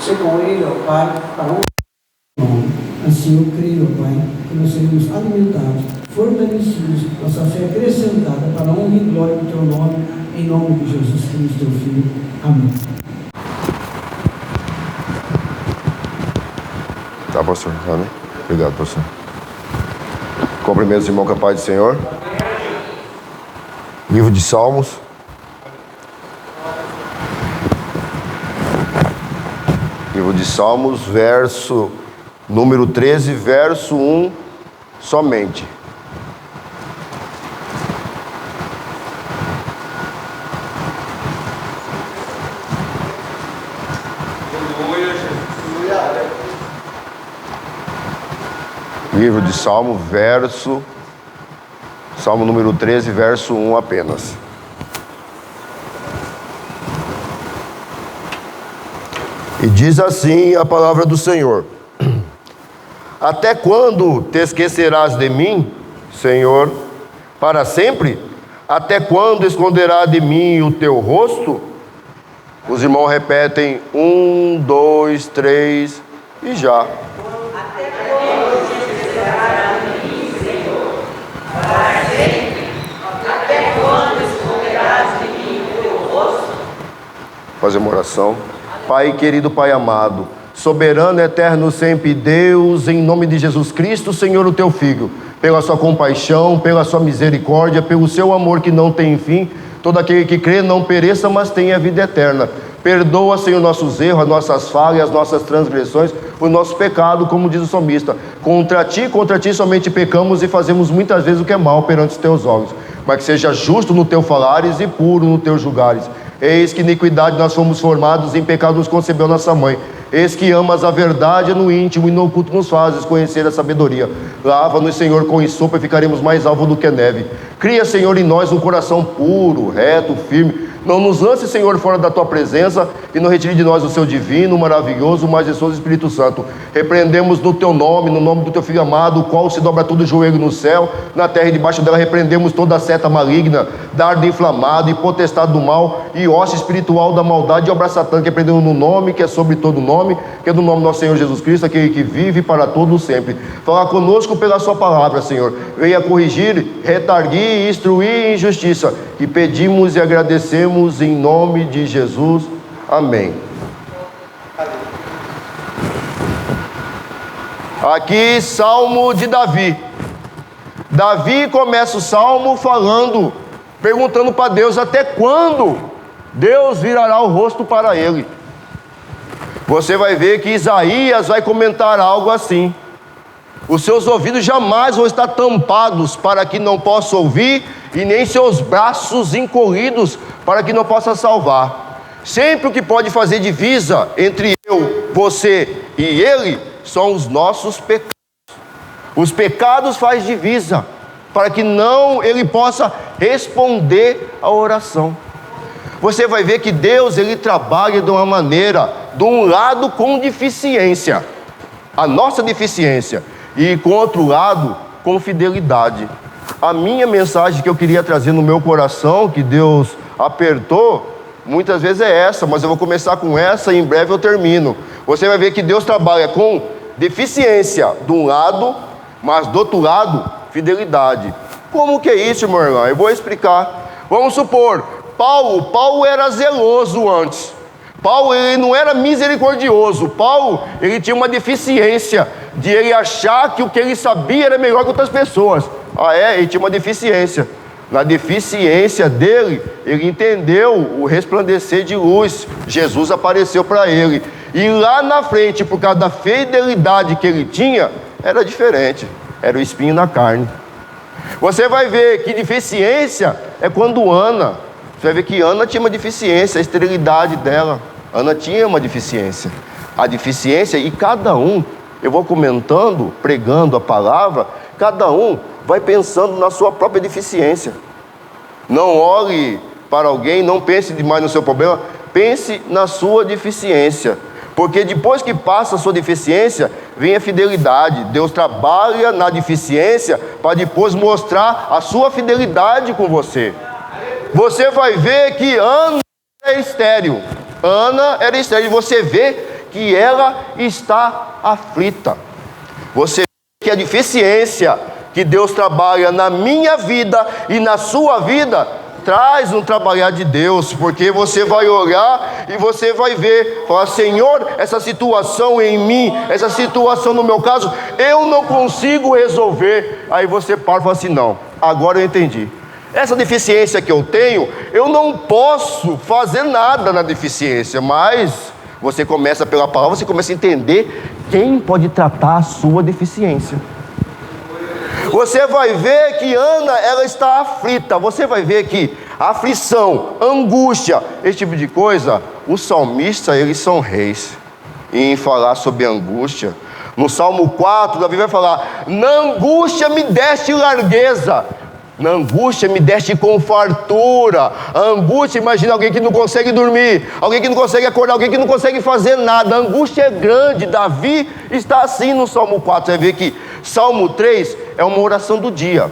ser com Ele, ó Pai, para honra do nome. Assim eu creio, ó Pai, que nós seremos alimentados, fortalecidos, nossa fé acrescentada para a honra e glória do Teu nome, em nome de Jesus Cristo, Teu Filho. Amém. Tá, pastor? Amém? Obrigado, pastor. Cumprimento os irmãos com a paz do Senhor. Livro de Salmos. Livro de Salmos, verso número 13, verso 1 somente. Livro de Salmo, Salmo número 13, verso 1 apenas. E diz assim a palavra do Senhor: até quando te esquecerás de mim, Senhor, para sempre? Até quando esconderá de mim o teu rosto? Os irmãos repetem 1, 2, 3 e já. Fazer uma oração. Pai querido, Pai amado, soberano, eterno, sempre Deus, em nome de Jesus Cristo, Senhor, o teu Filho, pela sua compaixão, pela sua misericórdia, pelo seu amor que não tem fim, todo aquele que crê não pereça, mas tenha vida eterna. Perdoa, Senhor, nossos erros, as nossas falhas, as nossas transgressões, o nosso pecado, como diz o salmista. Contra ti somente pecamos e fazemos muitas vezes o que é mal perante os teus olhos. Mas que seja justo no teu falares e puro no teu julgares. Eis que iniquidade nós fomos formados, em pecado nos concebeu nossa mãe. Eis que amas a verdade no íntimo e no oculto nos fazes conhecer a sabedoria. Lava-nos, Senhor, com ensopa e ficaremos mais alvos do que neve. Cria, Senhor, em nós um coração puro, reto, firme. Não nos lance, Senhor, fora da Tua presença e não retire de nós o Seu divino, maravilhoso, majestoso Espírito Santo. Repreendemos no Teu nome, no nome do Teu Filho amado, o qual se dobra todo o joelho no céu, na terra e debaixo dela. Repreendemos toda a seta maligna, dardo inflamado e potestade do mal e hoste espiritual da maldade e obra satânica. Repreendemos no nome que é sobre todo nome, que é do nome do nosso Senhor Jesus Cristo, aquele que vive para todo sempre. Fala conosco pela Sua palavra, Senhor. Venha corrigir, retarguir, instruir em justiça. Que pedimos e agradecemos em nome de Jesus. Amém. Aqui, Salmo de Davi. Davi começa o Salmo perguntando para Deus até quando Deus virará o rosto para ele. Você vai ver que Isaías vai comentar algo assim: os seus ouvidos jamais vão estar tampados para que não possa ouvir, e nem seus braços encolhidos para que não possa salvar. Sempre o que pode fazer divisa entre eu, você e ele são os nossos pecados. Os pecados fazem divisa para que não ele possa responder a oração. Você vai ver que Deus, ele trabalha de uma maneira, de um lado com deficiência, a nossa deficiência, e com outro lado com fidelidade. A minha mensagem que eu queria trazer no meu coração, que Deus apertou, muitas vezes é essa, mas eu vou começar com essa e em breve eu termino. Você vai ver que Deus trabalha com deficiência de um lado, mas do outro lado, fidelidade. Como que é isso, meu irmão? Eu vou explicar. Vamos supor, Paulo era zeloso antes. Paulo, ele não era misericordioso. Paulo, ele tinha uma deficiência de ele achar que o que ele sabia era melhor que outras pessoas. Ele tinha uma deficiência. Na deficiência dele, ele entendeu o resplandecer de luz. Jesus apareceu para ele. E lá na frente, por causa da fidelidade que ele tinha, era diferente. Era o espinho na carne. Você vai ver que deficiência é quando Ana... Você vai ver que Ana tinha uma deficiência, a esterilidade dela. Ana tinha uma deficiência. A deficiência, e cada um, eu vou comentando, pregando a palavra, cada um vai pensando na sua própria deficiência. Não olhe para alguém, não pense demais no seu problema, pense na sua deficiência. Porque depois que passa a sua deficiência, vem a fidelidade. Deus trabalha na deficiência para depois mostrar a sua fidelidade com você. Você vai ver que Ana era estéril. Ana era estéril. Você vê que ela está aflita. Você vê que a deficiência que Deus trabalha na minha vida e na sua vida traz um trabalhar de Deus, porque você vai olhar e você vai ver, falar: Senhor, essa situação em mim, essa situação no meu caso, eu não consigo resolver. Aí você para e fala assim: não, agora eu entendi. Essa deficiência que eu tenho, eu não posso fazer nada na deficiência, mas você começa pela palavra, você começa a entender quem pode tratar a sua deficiência. Você vai ver que Ana, ela está aflita. Você vai ver que aflição, angústia, esse tipo de coisa, os salmistas, eles são reis em falar sobre angústia. No Salmo 4, Davi vai falar: na angústia me deste largueza, na angústia me deste com fartura. A angústia, imagina alguém que não consegue dormir, alguém que não consegue acordar, alguém que não consegue fazer nada. A angústia é grande. Davi está assim no Salmo 4. Você vai ver que Salmo 3 é uma oração do dia.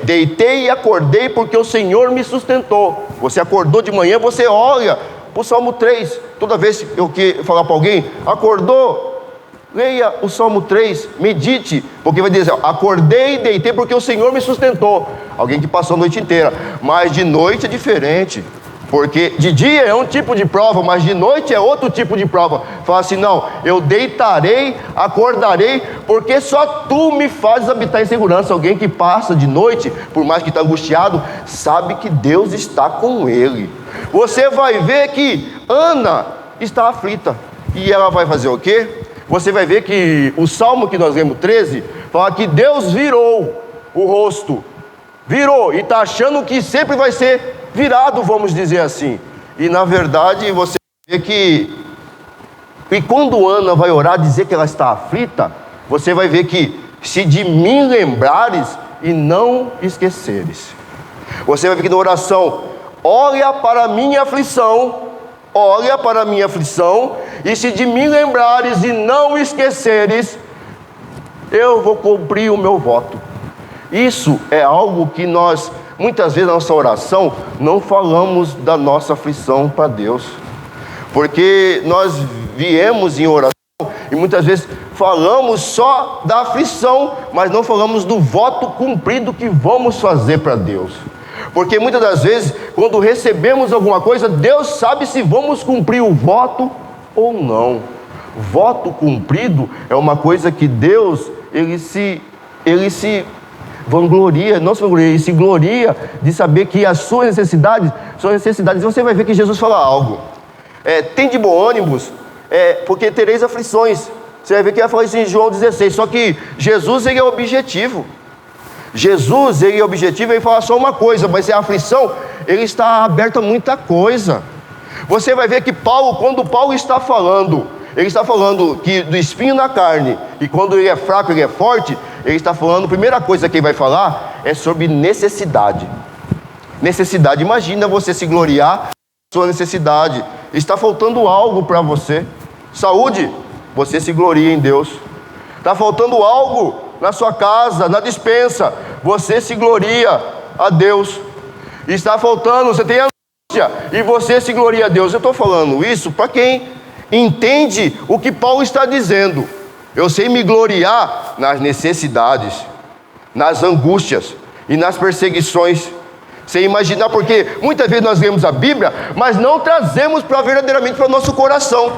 Deitei e acordei porque o Senhor me sustentou. Você acordou de manhã, você olha para o Salmo 3. Toda vez que eu falar para alguém: acordou, leia o Salmo 3, medite, porque vai dizer: acordei e deitei porque o Senhor me sustentou. Alguém que passou a noite inteira, mas de noite é diferente, porque de dia é um tipo de prova, mas de noite é outro tipo de prova. Fala assim: não, eu deitarei, acordarei, porque só tu me fazes habitar em segurança. Alguém que passa de noite, por mais que está angustiado, sabe que Deus está com ele. Você vai ver que Ana está aflita, e ela vai fazer o quê? Você vai ver que o Salmo que nós lemos, 13, fala que Deus virou o rosto, virou, e está achando que sempre vai ser virado, vamos dizer assim. E na verdade você vê que, e quando Ana vai orar, dizer que ela está aflita, você vai ver que: se de mim lembrares e não esqueceres. Você vai ver que na oração: olha para a minha aflição, olha para a minha aflição, e se de mim lembrares e não esqueceres, eu vou cumprir o meu voto. Isso é algo que nós, muitas vezes na nossa oração, não falamos da nossa aflição para Deus, porque nós viemos em oração e muitas vezes falamos só da aflição, mas não falamos do voto cumprido que vamos fazer para Deus. Porque muitas das vezes, quando recebemos alguma coisa, Deus sabe se vamos cumprir o voto ou não. Voto cumprido é uma coisa que Deus, ele se vangloria, não se vangloria, ele se gloria de saber que as suas necessidades são necessidades. Você vai ver que Jesus fala algo: tem de bom ânimo, porque tereis aflições. Você vai ver que ele vai falar isso em João 16. Só que Jesus, ele é objetivo. Jesus, ele é objetivo, ele fala só uma coisa, mas a aflição, ele está aberto a muita coisa. Você vai ver que Paulo, quando Paulo está falando, ele está falando que do espinho na carne, e quando ele é fraco, ele é forte. Ele está falando, a primeira coisa que ele vai falar é sobre necessidade. Necessidade, imagina você se gloriar da sua necessidade. Está faltando algo para você. Saúde, você se gloria em Deus. Está faltando algo na sua casa, na despensa, você se gloria a Deus. Está faltando, você tem angústia e você se gloria a Deus. Eu estou falando isso para quem entende o que Paulo está dizendo. Eu sei me gloriar nas necessidades, nas angústias e nas perseguições. Sem imaginar, porque muitas vezes nós lemos a Bíblia, mas não trazemos verdadeiramente para o nosso coração.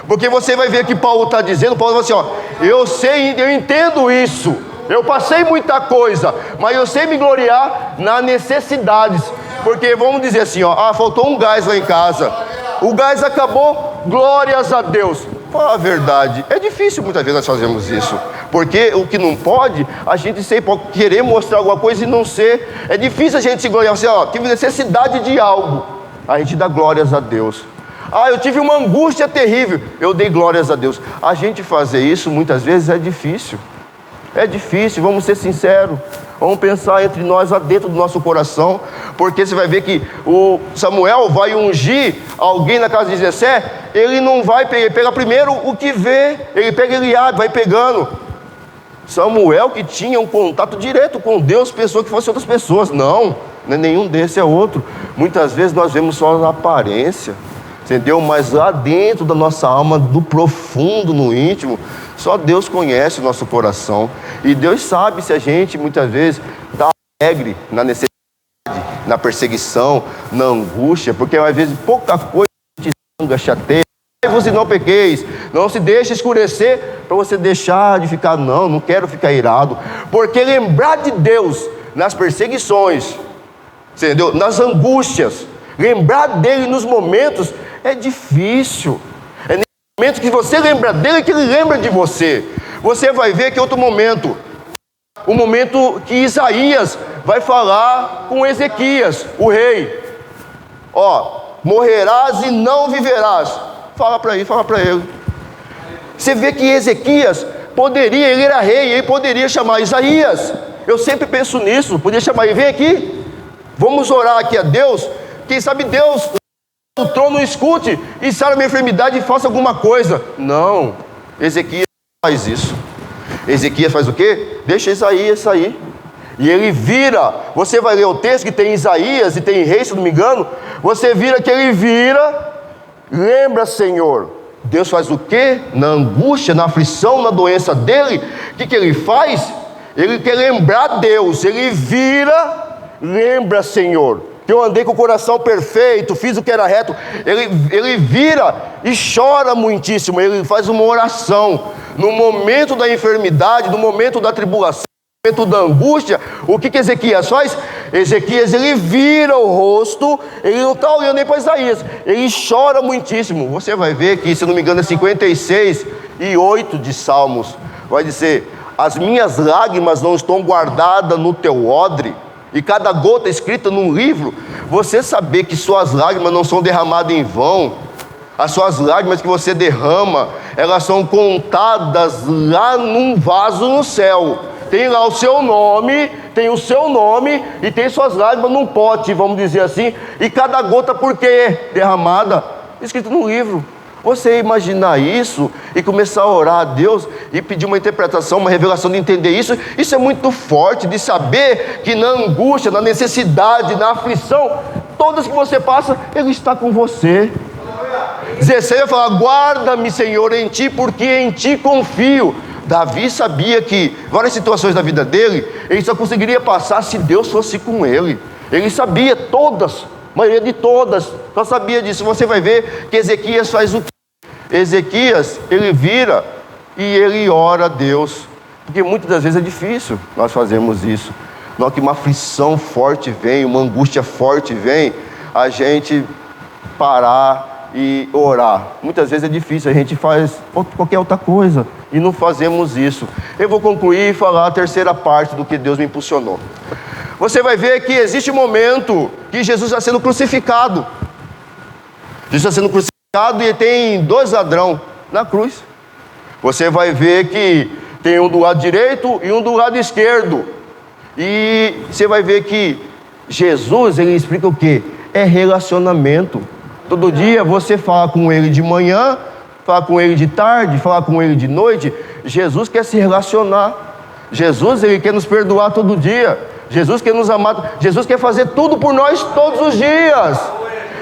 Porque você vai ver que Paulo está dizendo, Paulo fala assim: eu sei, eu entendo isso, eu passei muita coisa, mas eu sei me gloriar nas necessidades. Porque vamos dizer assim, faltou um gás lá em casa, o gás acabou, glórias a Deus. Fala a verdade, é difícil muitas vezes nós fazemos isso, porque o que não pode, a gente sempre pode querer mostrar alguma coisa e não ser. É difícil a gente se gloriar, assim, tive necessidade de algo, a gente dá glórias a Deus. Eu tive uma angústia terrível, eu dei glórias a Deus. A gente fazer isso muitas vezes é difícil. É difícil, vamos ser sinceros. Vamos pensar entre nós, lá dentro do nosso coração. Porque você vai ver que o Samuel vai ungir alguém na casa de Jessé. Ele não vai pegar, ele pega primeiro o que vê. Ele pega Eliabe, vai pegando. Samuel, que tinha um contato direto com Deus, pensou que fossem outras pessoas. Não é nenhum desse, é outro. Muitas vezes nós vemos só na aparência. entendeu? Mas lá dentro da nossa alma, do profundo, no íntimo, só Deus conhece o nosso coração. E Deus sabe se a gente, muitas vezes, está alegre na necessidade, na perseguição, na angústia, porque às vezes pouca coisa te zanga, chateia. Você não pequeis, não se deixe escurecer para você deixar de ficar, não quero ficar irado, porque lembrar de Deus nas perseguições, entendeu? Nas angústias, lembrar dele nos momentos é difícil. É nesse momento que você lembra dele que ele lembra de você. Você vai ver que outro momento, o momento que Isaías vai falar com Ezequias, o rei, morrerás e não viverás. Fala para ele. Você vê que Ezequias poderia, ele era rei, ele poderia chamar Isaías. Eu sempre penso nisso, podia chamar ele, vem aqui, vamos orar aqui a Deus. Quem sabe Deus no trono escute e sara minha enfermidade e faça alguma coisa. Não, Ezequias faz isso. Ezequias faz o quê? Deixa Isaías sair. E ele vira, você vai ler o texto que tem Isaías e tem rei, se não me engano. Você vira que ele vira. Lembra, Senhor, Deus faz o quê? Na angústia, na aflição, na doença dele, o que ele faz? Ele quer lembrar Deus, ele vira, lembra, Senhor, que eu andei com o coração perfeito, fiz o que era reto. Ele vira e chora muitíssimo, ele faz uma oração, no momento da enfermidade, no momento da tribulação, no momento da angústia. O que Ezequias faz? Ezequias, ele vira o rosto, ele não está olhando nem para Isaías, ele chora muitíssimo. Você vai ver que, se não me engano, é 56:8 de Salmos, vai dizer: as minhas lágrimas não estão guardadas no teu odre, e cada gota escrita num livro. Você saber que suas lágrimas não são derramadas em vão, as suas lágrimas que você derrama, elas são contadas lá num vaso no céu. Tem lá o seu nome, e tem suas lágrimas num pote, vamos dizer assim, e cada gota, por quê? Derramada, escrito no livro. Você imaginar isso e começar a orar a Deus e pedir uma interpretação, uma revelação de entender isso, isso é muito forte, de saber que na angústia, na necessidade, na aflição, todas que você passa, Ele está com você. 16 vai falar: guarda-me, Senhor, em Ti, porque em Ti confio. Davi sabia que várias situações da vida dele, ele só conseguiria passar se Deus fosse com ele. Ele sabia todas, a maioria de todas, só sabia disso. Você vai ver que Ezequias faz o quê? Ezequias, ele vira e ele ora a Deus, porque muitas das vezes é difícil nós fazermos isso. Na hora que uma aflição forte vem, uma angústia forte vem, a gente parar e orar. Muitas vezes é difícil, a gente faz qualquer outra coisa e não fazemos isso. Eu vou concluir e falar a terceira parte do que Deus me impulsionou. Você vai ver que existe um momento que Jesus está sendo crucificado. Jesus está sendo crucificado e tem 2 ladrões na cruz. Você vai ver que tem um do lado direito e um do lado esquerdo. E você vai ver que Jesus, ele explica o quê? É relacionamento. Todo dia você fala com ele de manhã, fala com ele de tarde, fala com ele de noite. Jesus quer se relacionar. Jesus, ele quer nos perdoar todo dia. Jesus quer nos amar. Jesus quer fazer tudo por nós todos os dias.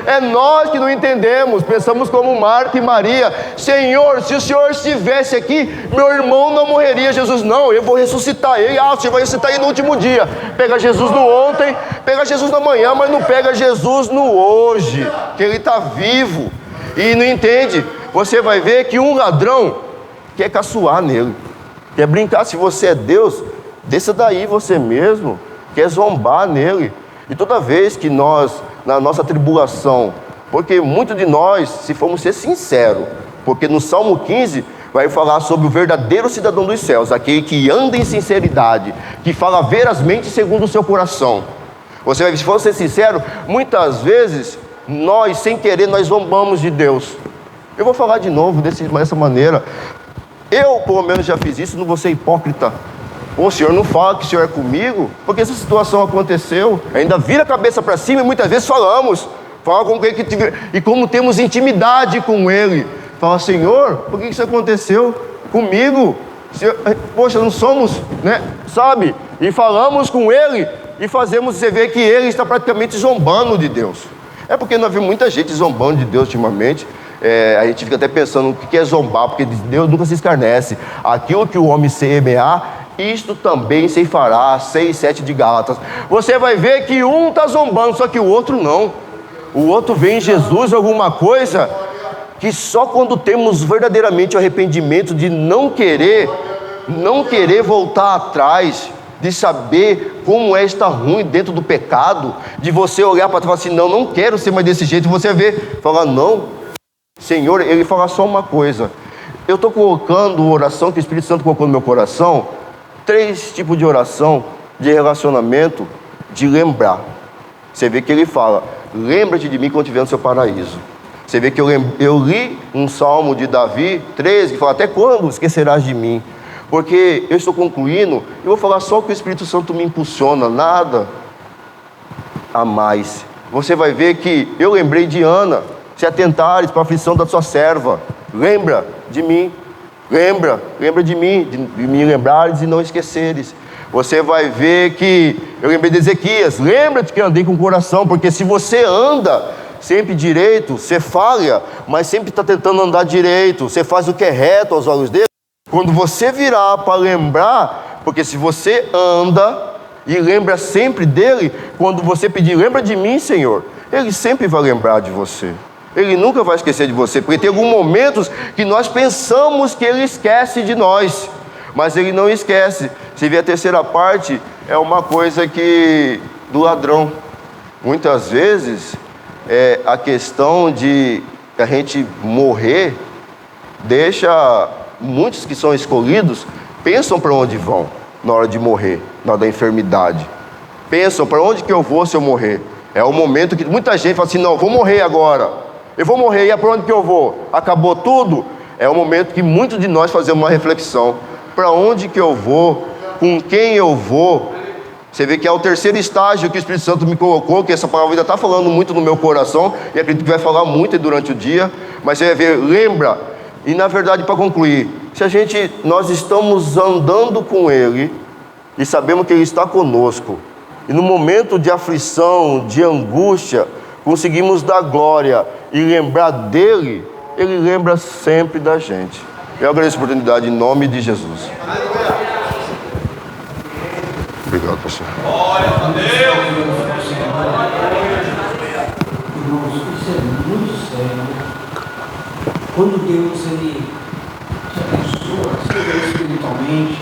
É nós que não entendemos, pensamos como Marta e Maria: Senhor, se o Senhor estivesse aqui, meu irmão não morreria. Jesus: não, eu vou ressuscitar ele. O Senhor vai ressuscitar ele no último dia. Pega Jesus no ontem, pega Jesus no amanhã, mas não pega Jesus no hoje, que ele está vivo. E não entende. Você vai ver que um ladrão quer caçoar nele, quer brincar. Se você é Deus, desça daí você mesmo, quer zombar nele. E toda vez que nós, na nossa tribulação, porque muitos de nós, se formos ser sinceros, porque no Salmo 15 vai falar sobre o verdadeiro cidadão dos céus, aquele que anda em sinceridade, que fala verazmente segundo o seu coração. Você vai ver, se for ser sincero, muitas vezes nós, sem querer, nós zombamos de Deus. Eu vou falar de novo dessa maneira. Eu, pelo menos, já fiz isso, não vou ser hipócrita. O Senhor não fala que o Senhor é comigo, porque essa situação aconteceu. Ainda vira a cabeça para cima e muitas vezes falamos. Fala com ele e como temos intimidade com Ele. Fala: Senhor, por que isso aconteceu comigo? Senhor, poxa, não somos, né? Sabe? E falamos com Ele e fazemos, você vê que Ele está praticamente zombando de Deus. É porque nós vimos muita gente zombando de Deus ultimamente. A gente fica até pensando o que é zombar, porque Deus nunca se escarnece. Aquilo que o homem semear, isto também se fará. 6, 7 de Gálatas. Você vai ver que um está zombando, só que o outro não. O outro vê em Jesus alguma coisa que só quando temos verdadeiramente o arrependimento de não querer voltar atrás, de saber como é estar ruim dentro do pecado, de você olhar para trás e falar assim, não quero ser mais desse jeito, e você vê, falar, não, Senhor, Ele fala só uma coisa, eu estou colocando oração que o Espírito Santo colocou no meu coração, 3 tipos de oração, de relacionamento, de lembrar. Você vê que Ele fala, lembra-te de mim quando estiver no seu paraíso. Você vê que eu li um salmo de Davi 13, que fala, até quando esquecerás de mim? Porque eu estou concluindo, eu vou falar só o que o Espírito Santo me impulsiona, nada a mais. Você vai ver que eu lembrei de Ana, se atentares para a aflição da sua serva, lembra de mim, lembra de mim, de me lembrares e não esqueceres. Você vai ver que eu lembrei de Ezequias, lembra-te que eu andei com o coração, porque se você anda sempre direito, você falha, mas sempre está tentando andar direito, você faz o que é reto aos olhos dele. Quando você virar para lembrar, porque se você anda e lembra sempre dele, quando você pedir, lembra de mim, Senhor, ele sempre vai lembrar de você. Ele nunca vai esquecer de você, porque tem alguns momentos que nós pensamos que ele esquece de nós, mas ele não esquece. Se vê a terceira parte, é uma coisa que do ladrão. Muitas vezes, a questão de a gente morrer deixa muitos que são escolhidos pensam para onde vão na hora de morrer, na hora da enfermidade. Pensam para onde que eu vou se eu morrer. É o momento que muita gente fala assim, não, eu vou morrer agora. Eu vou morrer, e é para onde que eu vou? Acabou tudo? É o momento que muitos de nós fazemos uma reflexão. Para onde que eu vou? Com quem eu vou? Você vê que é o terceiro estágio que o Espírito Santo me colocou, que essa palavra ainda está falando muito no meu coração, e acredito que vai falar muito durante o dia, mas você vai ver, lembra. E na verdade, para concluir, se nós estamos andando com Ele, e sabemos que Ele está conosco, e no momento de aflição, de angústia, conseguimos dar glória e lembrar dEle, Ele lembra sempre da gente. Eu agradeço a oportunidade em nome de Jesus. Obrigado, pastor. Glória a Deus. Irmãos, isso é muito sério. Quando Deus, Ele te abençoa, seja espiritualmente,